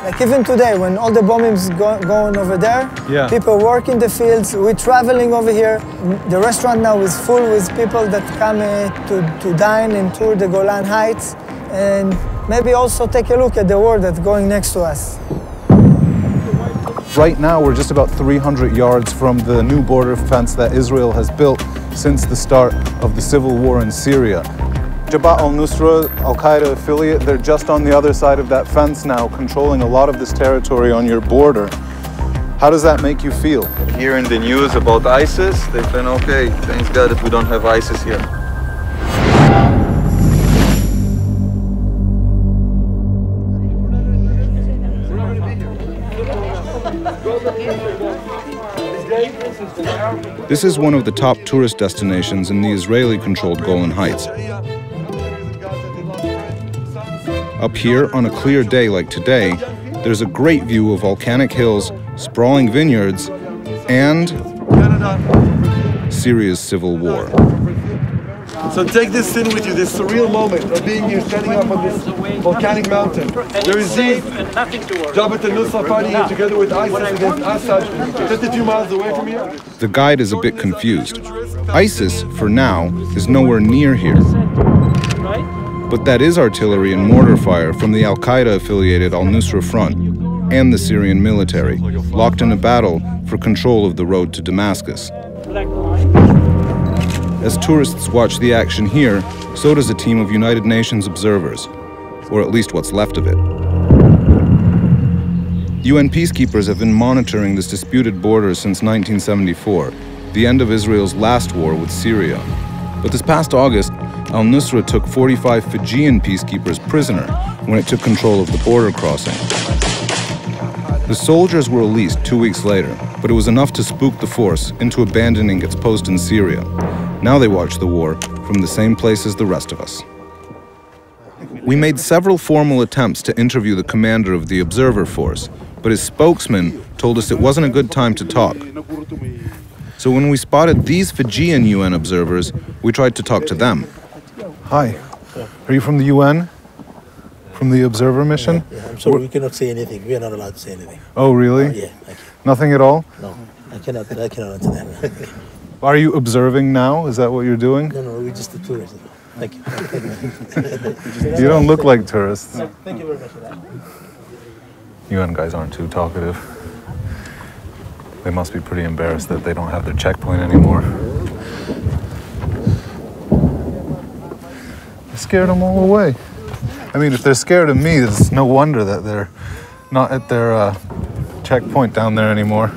Like even today, when all the bombings going over there, people work in the fields, we're traveling over here. The restaurant now is full with people that come to dine and tour the Golan Heights, and maybe also take a look at the war that's going next to us. Right now, we're just about 300 yards from the new border fence that Israel has built since the start of the civil war in Syria. Jabhat al-Nusra, al-Qaeda affiliate, they're just on the other side of that fence now, controlling a lot of this territory on your border. How does that make you feel? Hearing the news about ISIS, they think, okay, thanks God that we don't have ISIS here. This is one of the top tourist destinations in the Israeli-controlled Golan Heights. Up here, on a clear day like today, there's a great view of volcanic hills, sprawling vineyards, and Syria's civil war. So take this scene with you, this surreal moment of being here, standing up on this volcanic mountain. There is Jabhat al-Nusra fighting here together with ISIS against Assad, just a few miles away from here. The guide is a bit confused. ISIS, for now, is nowhere near here. But that is artillery and mortar fire from the al-Qaeda-affiliated al-Nusra Front and the Syrian military, locked in a battle for control of the road to Damascus. As tourists watch the action here, so does a team of United Nations observers, or at least what's left of it. UN peacekeepers have been monitoring this disputed border since 1974, the end of Israel's last war with Syria. But this past August, al-Nusra took 45 Fijian peacekeepers prisoner when it took control of the border crossing. The soldiers were released 2 weeks later, but it was enough to spook the force into abandoning its post in Syria. Now they watch the war from the same place as the rest of us. We made several formal attempts to interview the commander of the observer force, but his spokesman told us it wasn't a good time to talk. So when we spotted these Fijian UN observers, we tried to talk to them. Hi, are you from the UN? From the observer mission? Yeah, I'm sorry, we cannot say anything. We are not allowed to say anything. Oh, really? Yeah, thank you. Nothing at all? No, I cannot answer that. Are you observing now? Is that what you're doing? No, we're just a tourist. Thank you. You don't look like tourists. Thank you very much for that. UN guys aren't too talkative. They must be pretty embarrassed that they don't have their checkpoint anymore. I scared them all away. I mean, if they're scared of me, it's no wonder that they're not at their checkpoint down there anymore.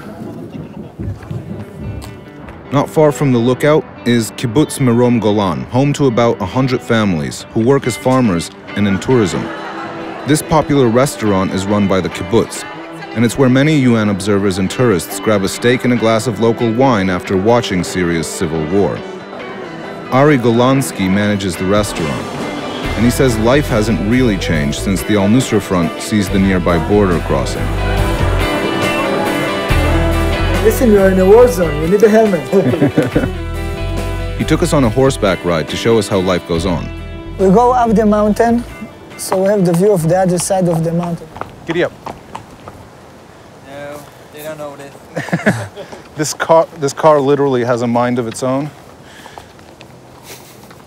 Not far from the lookout is Kibbutz Merom Golan, home to about 100 families who work as farmers and in tourism. This popular restaurant is run by the kibbutz, and it's where many UN observers and tourists grab a steak and a glass of local wine after watching Syria's civil war. Ari Golansky manages the restaurant, and he says life hasn't really changed since the al-Nusra Front seized the nearby border crossing. Listen, you're in a war zone, you need a helmet. He took us on a horseback ride to show us how life goes on. We go up the mountain, so we have the view of the other side of the mountain. Giddy up. No, they don't know this. This car literally has a mind of its own.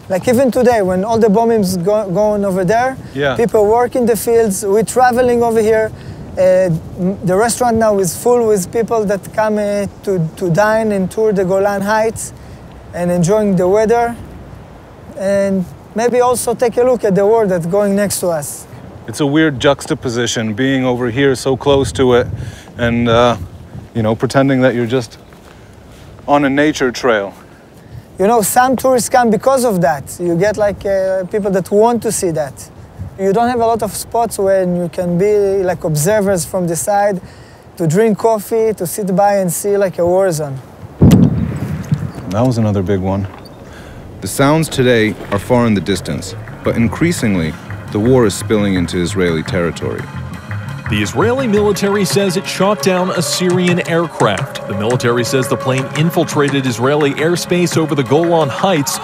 Like even today, when all the bombings going over there, people work in the fields, we're traveling over here. The restaurant now is full with people that come to dine and tour the Golan Heights and enjoying the weather. And maybe also take a look at the war that's going next to us. It's a weird juxtaposition, being over here so close to it and, you know, pretending that you're just on a nature trail. You know, some tourists come because of that. You get like people that want to see that. You don't have a lot of spots where you can be like observers from the side, to drink coffee, to sit by and see like a war zone. That was another big one. The sounds today are far in the distance, but increasingly, the war is spilling into Israeli territory. The Israeli military says it shot down a Syrian aircraft. The military says the plane infiltrated Israeli airspace over the Golan Heights.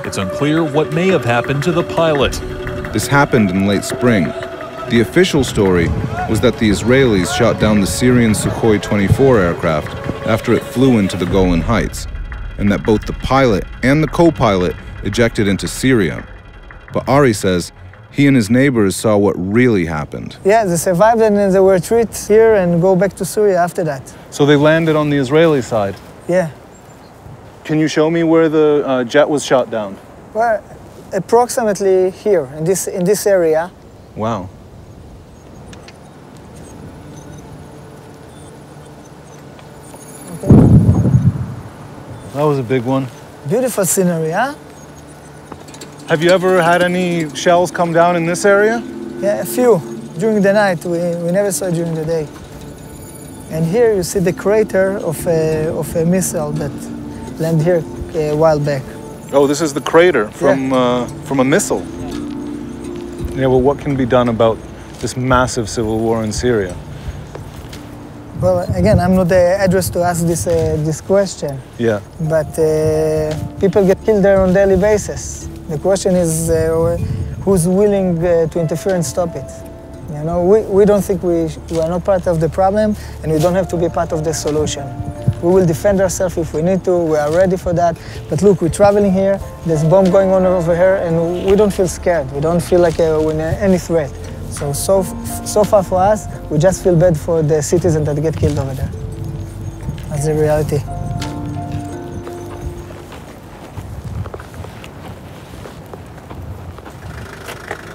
It's unclear what may have happened to the pilot. This happened in late spring. The official story was that the Israelis shot down the Syrian Sukhoi 24 aircraft after it flew into the Golan Heights, and that both the pilot and the co-pilot ejected into Syria. But Ari says he and his neighbors saw what really happened. Yeah, they survived and then they were treated here and go back to Syria after that. So they landed on the Israeli side? Yeah. Can you show me where the jet was shot down? Well, approximately here, in this area. Wow. Okay. That was a big one. Beautiful scenery, huh? Have you ever had any shells come down in this area? Yeah, a few. During the night, we never saw during the day. And here you see the crater of a missile that landed here a while back. Oh, this is the crater from a missile. Yeah, well, what can be done about this massive civil war in Syria? Well, again, I'm not the address to ask this question. Yeah. But people get killed there on a daily basis. The question is who's willing to interfere and stop it. You know, we don't think we are not part of the problem, and we don't have to be part of the solution. We will defend ourselves if we need to. We are ready for that. But look, we're traveling here. There's a bomb going on over here, and we don't feel scared. We don't feel like we're in any threat. So far for us, we just feel bad for the citizens that get killed over there. That's the reality.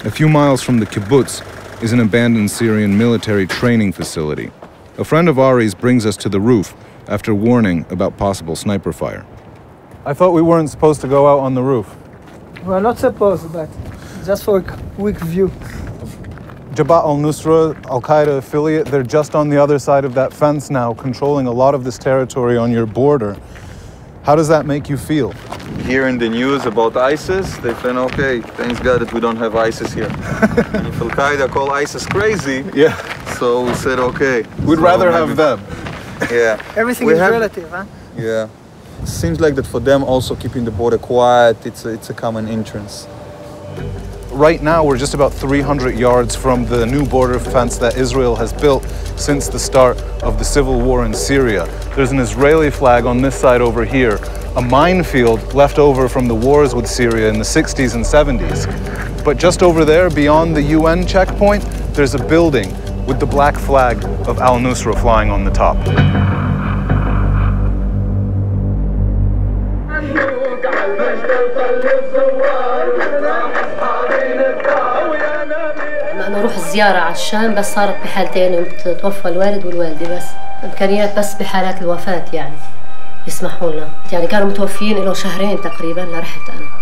A few miles from the kibbutz is an abandoned Syrian military training facility. A friend of Ari's brings us to the roof after warning about possible sniper fire. I thought we weren't supposed to go out on the roof. We're not supposed, but just for a quick view. Jabhat al-Nusra, Al-Qaeda affiliate, they're just on the other side of that fence now, controlling a lot of this territory on your border. How does that make you feel? Hearing the news about ISIS, they think, okay, thanks God that we don't have ISIS here. And if Al-Qaeda call ISIS crazy, yeah. So we said, okay. We'd rather have them. Yeah. Everything is relative, huh? Yeah. It seems like that for them also keeping the border quiet, it's a common entrance. Right now, we're just about 300 yards from the new border fence that Israel has built since the start of the civil war in Syria. There's an Israeli flag on this side over here, a minefield left over from the wars with Syria in the 60s and 70s. But just over there, beyond the UN checkpoint, there's a building with the black flag of al-Nusra flying on the top. نروح الزيارة على الشام بس صارت بحالتين يوم توفى الوالد والوالدة بس إمكانيات بس بحالات الوفاة يعني يسمحوا لنا يعني كانوا متوفيين له شهرين تقريبا لرحت أنا